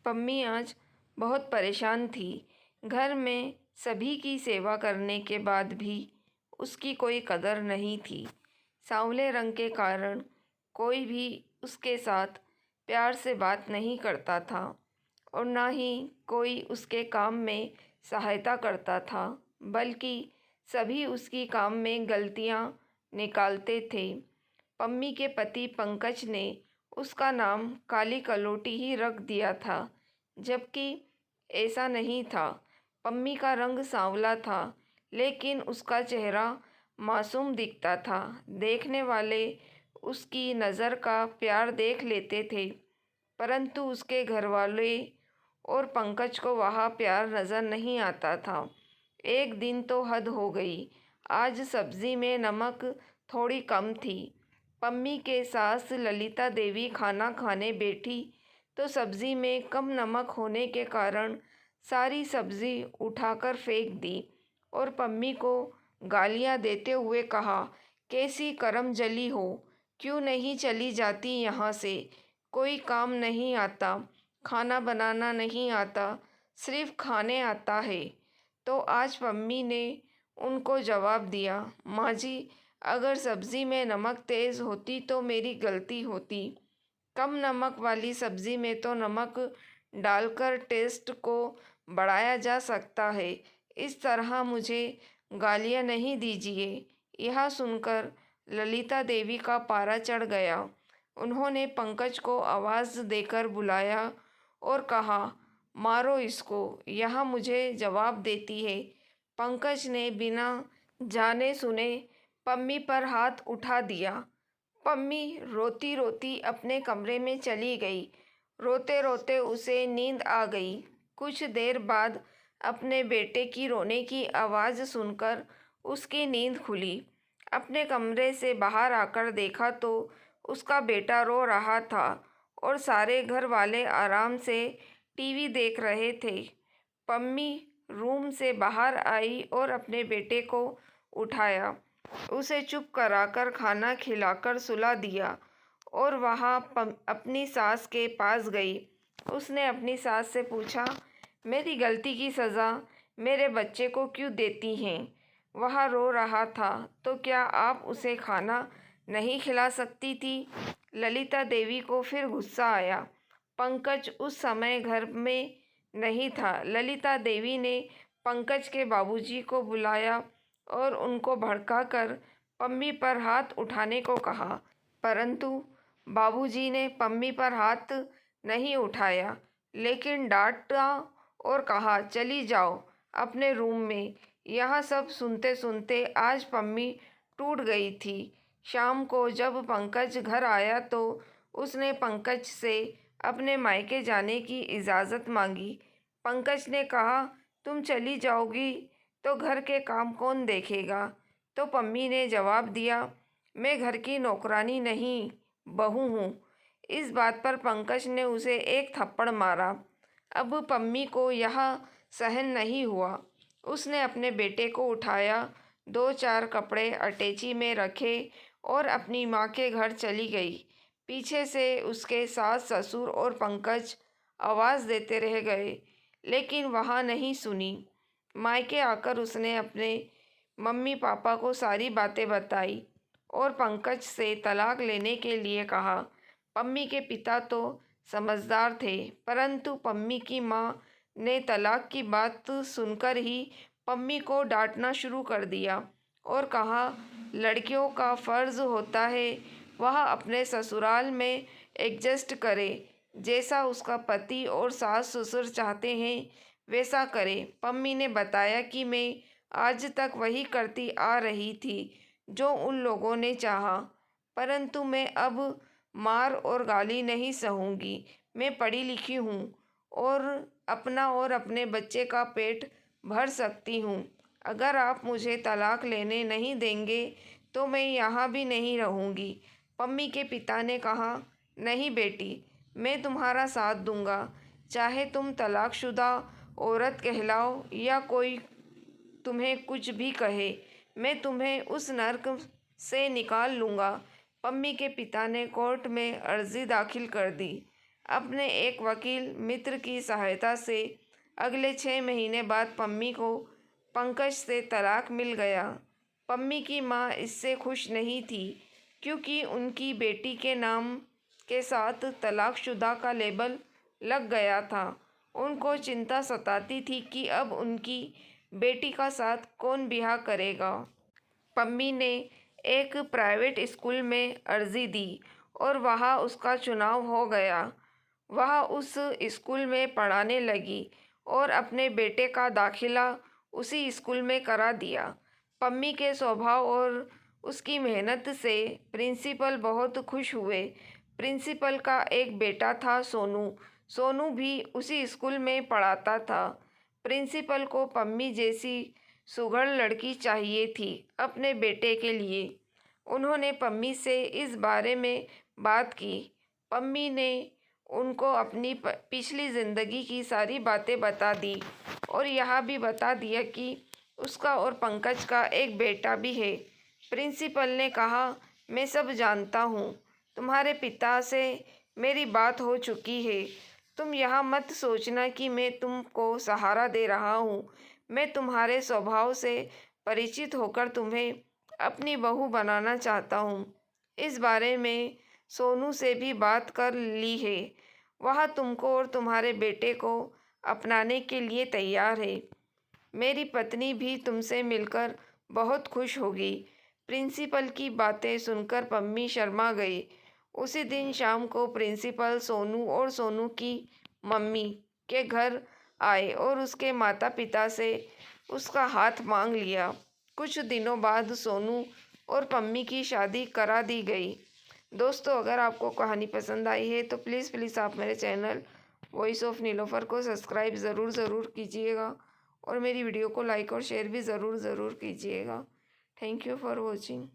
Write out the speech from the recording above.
पम्मी आज बहुत परेशान थी। घर में सभी की सेवा करने के बाद भी उसकी कोई कदर नहीं थी। सांवले रंग के कारण कोई भी उसके साथ प्यार से बात नहीं करता था और ना ही कोई उसके काम में सहायता करता था, बल्कि सभी उसकी काम में गलतियां निकालते थे। पम्मी के पति पंकज ने उसका नाम काली कलोटी ही रख दिया था, जबकि ऐसा नहीं था। पम्मी का रंग सांवला था, लेकिन उसका चेहरा मासूम दिखता था। देखने वाले उसकी नज़र का प्यार देख लेते थे, परंतु उसके घरवाले और पंकज को वहाँ प्यार नज़र नहीं आता था। एक दिन तो हद हो गई। आज सब्जी में नमक थोड़ी कम थी। पम्मी के सास ललिता देवी खाना खाने बैठी तो सब्जी में कम नमक होने के कारण सारी सब्जी उठाकर फेंक दी और पम्मी को गालियां देते हुए कहा, कैसी करमजली हो, क्यों नहीं चली जाती यहाँ से? कोई काम नहीं आता, खाना बनाना नहीं आता, सिर्फ खाने आता है। तो आज पम्मी ने उनको जवाब दिया, माँ जी, अगर सब्ज़ी में नमक तेज़ होती तो मेरी गलती होती। कम नमक वाली सब्ज़ी में तो नमक डालकर टेस्ट को बढ़ाया जा सकता है। इस तरह मुझे गालियाँ नहीं दीजिए। यह सुनकर ललिता देवी का पारा चढ़ गया। उन्होंने पंकज को आवाज़ देकर बुलाया और कहा, मारो इसको, यह मुझे जवाब देती है। पंकज ने बिना जाने सुने पम्मी पर हाथ उठा दिया। पम्मी रोती रोती अपने कमरे में चली गई। रोते रोते उसे नींद आ गई। कुछ देर बाद अपने बेटे की रोने की आवाज़ सुनकर उसकी नींद खुली। अपने कमरे से बाहर आकर देखा तो उसका बेटा रो रहा था और सारे घर वाले आराम से टीवी देख रहे थे। पम्मी रूम से बाहर आई और अपने बेटे को उठाया, उसे चुप कराकर खाना खिलाकर सुला दिया और वहाँ अपनी सास के पास गई। उसने अपनी सास से पूछा, मेरी गलती की सज़ा मेरे बच्चे को क्यों देती हैं? वह रो रहा था तो क्या आप उसे खाना नहीं खिला सकती थी? ललिता देवी को फिर गुस्सा आया। पंकज उस समय घर में नहीं था। ललिता देवी ने पंकज के बाबूजी को बुलाया और उनको भड़काकर पम्मी पर हाथ उठाने को कहा, परंतु बाबूजी ने पम्मी पर हाथ नहीं उठाया, लेकिन डांटा और कहा, चली जाओ अपने रूम में। यह सब सुनते सुनते आज पम्मी टूट गई थी। शाम को जब पंकज घर आया तो उसने पंकज से अपने मायके जाने की इजाज़त मांगी। पंकज ने कहा, तुम चली जाओगी तो घर के काम कौन देखेगा? तो पम्मी ने जवाब दिया, मैं घर की नौकरानी नहीं, बहू हूँ। इस बात पर पंकज ने उसे एक थप्पड़ मारा। अब पम्मी को यह सहन नहीं हुआ। उसने अपने बेटे को उठाया, 2-4 कपड़े अटैची में रखे और अपनी माँ के घर चली गई। पीछे से उसके सास ससुर और पंकज आवाज़ देते रह गए, लेकिन वहाँ नहीं सुनी। मायके आकर उसने अपने मम्मी पापा को सारी बातें बताई और पंकज से तलाक लेने के लिए कहा। पम्मी के पिता तो समझदार थे, परंतु पम्मी की माँ ने तलाक की बात सुनकर ही पम्मी को डांटना शुरू कर दिया और कहा, लड़कियों का फ़र्ज़ होता है वह अपने ससुराल में एडजस्ट करे, जैसा उसका पति और सास ससुर चाहते हैं वैसा करे। पम्मी ने बताया कि मैं आज तक वही करती आ रही थी जो उन लोगों ने चाहा, परंतु मैं अब मार और गाली नहीं सहूँगी। मैं पढ़ी लिखी हूँ और अपना और अपने बच्चे का पेट भर सकती हूँ। अगर आप मुझे तलाक लेने नहीं देंगे तो मैं यहाँ भी नहीं रहूँगी। पम्मी के पिता ने कहा, नहीं बेटी, मैं तुम्हारा साथ दूँगा, चाहे तुम तलाकशुदा औरत कहलाओ या कोई तुम्हें कुछ भी कहे, मैं तुम्हें उस नर्क से निकाल लूँगा। पम्मी के पिता ने कोर्ट में अर्जी दाखिल कर दी। अपने एक वकील मित्र की सहायता से अगले 6 महीने बाद पम्मी को पंकज से तलाक मिल गया। पम्मी की माँ इससे खुश नहीं थी क्योंकि उनकी बेटी के नाम के साथ तलाकशुदा का लेबल लग गया था। उनको चिंता सताती थी कि अब उनकी बेटी का साथ कौन ब्याह करेगा। पम्मी ने एक प्राइवेट स्कूल में अर्जी दी और वहाँ उसका चुनाव हो गया। वह उस स्कूल में पढ़ाने लगी और अपने बेटे का दाखिला उसी स्कूल में करा दिया। पम्मी के स्वभाव और उसकी मेहनत से प्रिंसिपल बहुत खुश हुए। प्रिंसिपल का एक बेटा था सोनू। सोनू भी उसी स्कूल में पढ़ाता था। प्रिंसिपल को पम्मी जैसी सुघड़ लड़की चाहिए थी अपने बेटे के लिए। उन्होंने पम्मी से इस बारे में बात की। पम्मी ने उनको अपनी पिछली ज़िंदगी की सारी बातें बता दी और यह भी बता दिया कि उसका और पंकज का एक बेटा भी है। प्रिंसिपल ने कहा, मैं सब जानता हूँ। तुम्हारे पिता से मेरी बात हो चुकी है। तुम यह मत सोचना कि मैं तुमको सहारा दे रहा हूँ। मैं तुम्हारे स्वभाव से परिचित होकर तुम्हें अपनी बहू बनाना चाहता हूँ। इस बारे में सोनू से भी बात कर ली है। वह तुमको और तुम्हारे बेटे को अपनाने के लिए तैयार है। मेरी पत्नी भी तुमसे मिलकर बहुत खुश होगी। प्रिंसिपल की बातें सुनकर पम्मी शर्मा गई। उसी दिन शाम को प्रिंसिपल सोनू और सोनू की मम्मी के घर आए और उसके माता पिता से उसका हाथ मांग लिया। कुछ दिनों बाद सोनू और पम्मी की शादी करा दी गई। दोस्तों, अगर आपको कहानी पसंद आई है तो प्लीज़ आप मेरे चैनल वॉइस ऑफ नीलोफर को सब्सक्राइब ज़रूर कीजिएगा और मेरी वीडियो को लाइक और शेयर भी ज़रूर कीजिएगा। Thank you for watching.